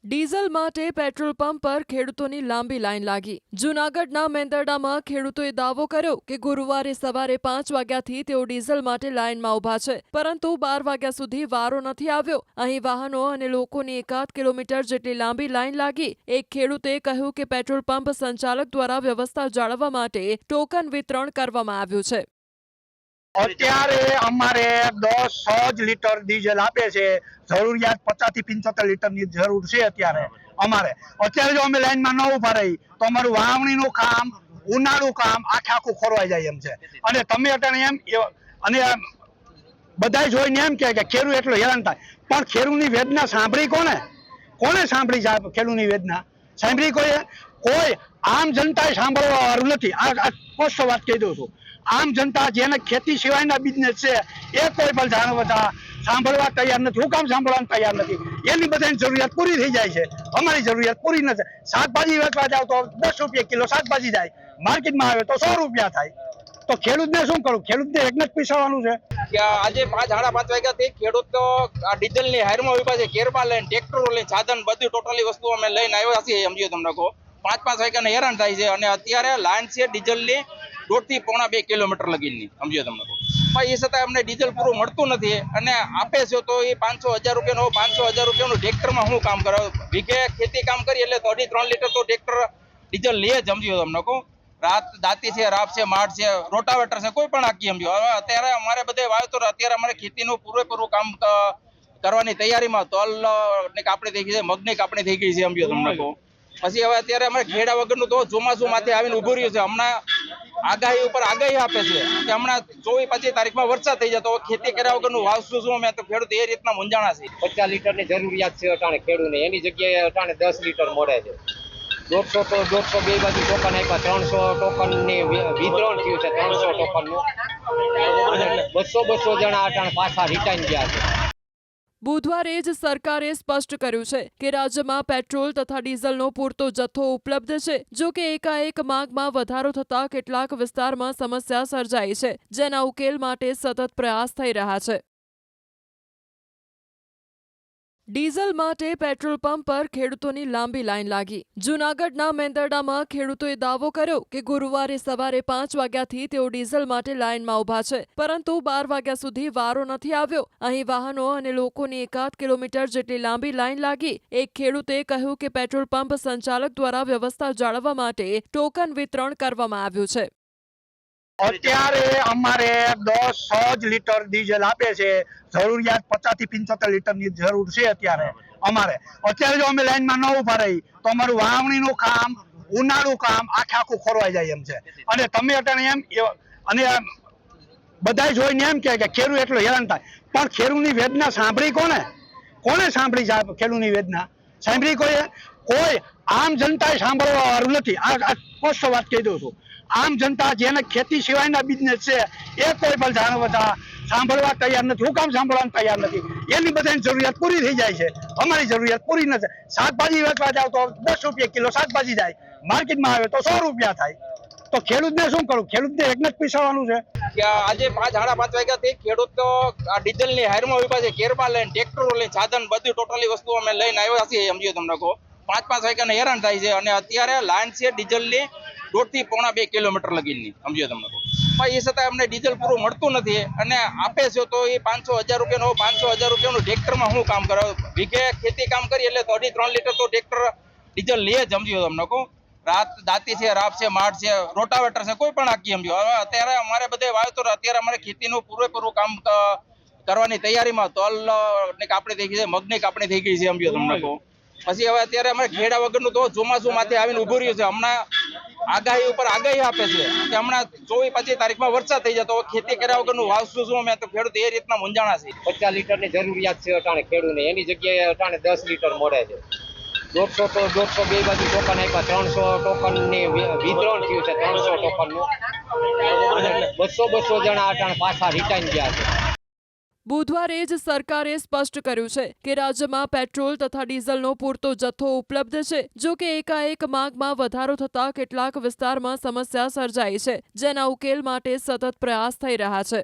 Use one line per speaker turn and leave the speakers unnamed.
Diesel માટે petrol pump પર ખેડૂતોની લાંબી લાઈન લાગી। જૂનાગઢના મેંદરડામાં ખેડૂતોએ દાવો કર્યો કે ગુરુવારે સવારે 5 વાગ્યાથી તેઓ ડીઝલ માટે લાઈનમાં ઊભા છે, પરંતુ 12 વાગ્યા સુધી વારો નથી આવ્યો। અહીં વાહનો અને લોકોની 1.5 કિલોમીટર જેટલી લાંબી લાઈન લાગી। એક ખેડૂતે કહ્યું કે પેટ્રોલ પંપ સંચાલક દ્વારા વ્યવસ્થા જાળવવા માટે ટોકન વિતરણ કરવામાં આવ્યું છે।
અત્યારે અમારે 10 જ લીટર ડીઝલ આપે છે। જરૂરિયાત 50 થી 75 લીટરની જરૂર છે। અત્યારે જો અમે લાઈનમાં ન ઉભા રહી તો અમારું વાવણીનું કામ, ઉનાળું કામ આખું ખોરવાઈ જાય એમ છે। અને તમે અત્યારે એમ અને બધા જોઈને એમ કે ખેડૂત એટલો હેરાન થાય, પણ ખેડૂતની વેદના સાંભળી કોને સાંભળી છે? ખેડૂતની વેદના સાંભળી કોઈ આમ જનતાએ સાંભળવા વાળું નથી। આ સ્પષ્ટ વાત કહી દઉં છું। આમ જનતા જેને ખેતી સિવાયના બિઝનેસ છે એ કોઈ પણ સાંભળવા તૈયાર નથી। હું કામ સાંભળવા તૈયાર નથી? એની બધાની જરૂરિયાત પૂરી થઈ જાય છે, અમારી જરૂરિયાત પૂરી નથી। શાકભાજી વેચવા જાવ તો 10 રૂપિયા કિલો શાકભાજી જાય, માર્કેટમાં આવે તો 100 રૂપિયા થાય। તો ખેડૂતને શું કરું? ખેડૂતને એક જ પીસાવાનું છે।
આજે 5:30 વાગ્યાથી ખેડૂતો આ ડીઝલની હારમાં ઉભા છે। કેરબા લઈને, ટ્રેક્ટરો લઈને, સાધન બધી ટોટલી વસ્તુ અમે લઈને આવ્યા છીએ। સમજો તમને કહો 5 વાગ્યાને હેરાન થાય છે। અને અત્યારે લાઈન છે ડીઝલની 1.5 થી 2.5 કિલોમીટર લગીની। સમજો તમને કહો પણ એ છતાં અમને ડીઝલ પૂરું મળતું નથી। અને આપે છે તો એ 500-1000 રૂપિયાનો 500-1000 રૂપિયાનું ટ્રેક્ટરમાં શું કામ કરે? વીઘે ખેતી કામ કરી એટલે 2.5-3 લીટર તો ટ્રેક્ટર ડીઝલ લે જ। સમજો તમને કહો દાંતી છે, રાપ છે, માઠ છે, રોટાવેટર છે, કોઈ પણ આખી સમજો। હવે અત્યારે અમારે બધે વાવેતર, અત્યારે અમારે ખેતીનું પૂરેપૂરું કામ કરવાની તૈયારીમાં તલ ની કાપણી થઈ ગઈ છે, મગની કાપણી થઈ ગઈ છે। સમજો તમને કહો પછી હવે અત્યારે અમારે ખેડા વગરનું તો ચોમાસું માથે આવીને ઉભું રહ્યું છે। હમણાં આગાહી ઉપર આગાહી આપે છે કે હમણાં 24-25 તારીખમાં વરસાદ થઈ જાય તો ખેતી કર્યા વગરનું વાવશું શું? અમે તો ખેડૂત એ રીતના મૂંઝાણા છે।
50 લીટરની જરૂરિયાત છે અટાણે ખેડૂતને, એની જગ્યાએ અટાણે 10 લીટર મળે છે। 150 તો 150 બે બાજુ ટોકન આપ્યા, 300 ટોકનની વિતરણ થયું છે। 300 ટોકનનું 200 જણા અટાણે પાછા રિટાઈન ગયા છે।
બુધવારે જ સરકારે સ્પષ્ટ કર્યું છે કે રાજ્યમાં પેટ્રોલ તથા ડીઝલનો પૂરતો જથ્થો ઉપલબ્ધ છે। જો કે એકાએક માંગમાં વધારો થતા કેટલાક વિસ્તારમાં સમસ્યા સર્જાઈ છે, જેના ઉકેલ માટે સતત પ્રયાસ થઈ રહ્યા છે। ડીઝલ માટે પેટ્રોલ પંપ પર ખેડૂતોની લાંબી લાઈન લાગી। જૂનાગઢના મેંદરડામાં ખેડૂતોએ દાવો કર્યો કે ગુરુવારે સવારે 5 વાગ્યાથી તેઓ ડીઝલ માટે લાઈનમાં ઊભા છે, પરંતુ 12 વાગ્યા સુધી વારો નથી આવ્યો। અહીં વાહનો અને લોકોની 1.5 કિલોમીટર જેટલી લાંબી લાઈન લાગી। એક ખેડૂતે કહ્યું કે પેટ્રોલ પંપ સંચાલક દ્વારા વ્યવસ્થા જાળવવા માટે ટોકન વિતરણ કરવામાં આવ્યું છે।
અત્યારે અમારે 10 જ લીટર ડીઝલ આપે છે। જરૂરિયાત 50 થી 75 લીટરની જરૂર છે। અત્યારે જો અમે લાઈનમાં ન ઉભા રહી તો અમારું વાવણીનું કામ, ઉનાળું કામ આખું ખોરવાઈ જાય એમ છે। અને તમે અત્યારે એમ અને બધા જોઈને એમ કે ખેડૂત એટલો હેરાન થાય, પણ ખેડૂતની વેદના સાંભળી કોને સાંભળી છે? ખેડૂતની વેદના સાંભળી કોઈ આમ જનતાએ સાંભળવા વાળું નથી। આ સ્પષ્ટ વાત કહી દઉં છું। આમ જનતા જેને ખેતી સિવાયના બિઝનેસ છે એ કોઈ પણ સાંભળવા તૈયાર નથી। હું કામ સાંભળવા તૈયાર નથી? એની બધાની જરૂરિયાત પૂરી થઈ જાય છે, અમારી જરૂરિયાત પૂરી નથી। શાકભાજી વેચવા જાવ તો 10 રૂપિયા કિલો શાકભાજી જાય, માર્કેટમાં આવે તો 100 રૂપિયા થાય। તો ખેડૂતને શું કરું? ખેડૂતને એક જ પીસાવાનું છે।
આજે 5:30 વાગ્યાથી ખેડૂતો આ ડીઝલની હારમાં ઉભા છે। કેરબા લઈને, ટ્રેક્ટરો લઈને, સાધન બધી ટોટલી વસ્તુ અમે લઈને આવ્યા છીએ। સમજો તમને કહો 5 વાગ્યાને હેરાન થાય છે। અને અત્યારે લાઈન છે ડીઝલની 1.5 થી 2.5 કિલોમીટર લગીની। સમજો તમને કહો પણ એ છતાં અમને ડીઝલ પૂરું મળતું નથી। અને આપે છે તો એ 500-1000 રૂપિયાનો 500-1000 રૂપિયાનું ટ્રેક્ટરમાં શું કામ કરે? વીઘે ખેતી કામ કરી એટલે 2.5-3 લીટર તો ટ્રેક્ટર ડીઝલ લે જ। સમજો તમને કહો દાંતી છે, રાપ છે, માઠ છે, રોટાવેટર છે, કોઈ પણ આખી સમજો। હવે અત્યારે અમારે બધે વાવેતર, અત્યારે અમારે ખેતીનું પૂરેપૂરું કામ કરવાની તૈયારીમાં તલ ની કાપણી થઈ ગઈ છે, મગની કાપણી થઈ ગઈ છે। સમજો તમને કહો પછી હવે અત્યારે અમારે ખેડા વગરનું તો ચોમાસું માથે આવીને ઉભું રહ્યું છે। હમણાં આગાહી ઉપર આગાહી આપે છે કે હમણાં 24-25 તારીખમાં વરસાદ થઈ જાય તો ખેતી કર્યા વગરનું વાવશું શું? અમે તો ખેડૂત એ રીતના મૂંઝાણા છે।
50 લીટરની જરૂરિયાત છે અટાણે ખેડૂતને, એની જગ્યાએ અટાણે 10 લીટર મળે છે। 150 તો 150 બે બાજુ ટોકન આપ્યા, 300 ટોકનની વિતરણ થયું છે। 300 ટોકનનું 200 જણા અટાણે પાછા રિટાઈન ગયા છે।
બુધવારે જ સરકારે સ્પષ્ટ કર્યું છે કે રાજ્યમાં પેટ્રોલ તથા ડીઝલનો પૂરતો જથ્થો ઉપલબ્ધ છે। જો કે એકાએક માંગમાં વધારો થતા કેટલાક વિસ્તારમાં સમસ્યા સર્જાઈ છે, જેના ઉકેલ માટે સતત પ્રયાસ થઈ રહ્યા છે।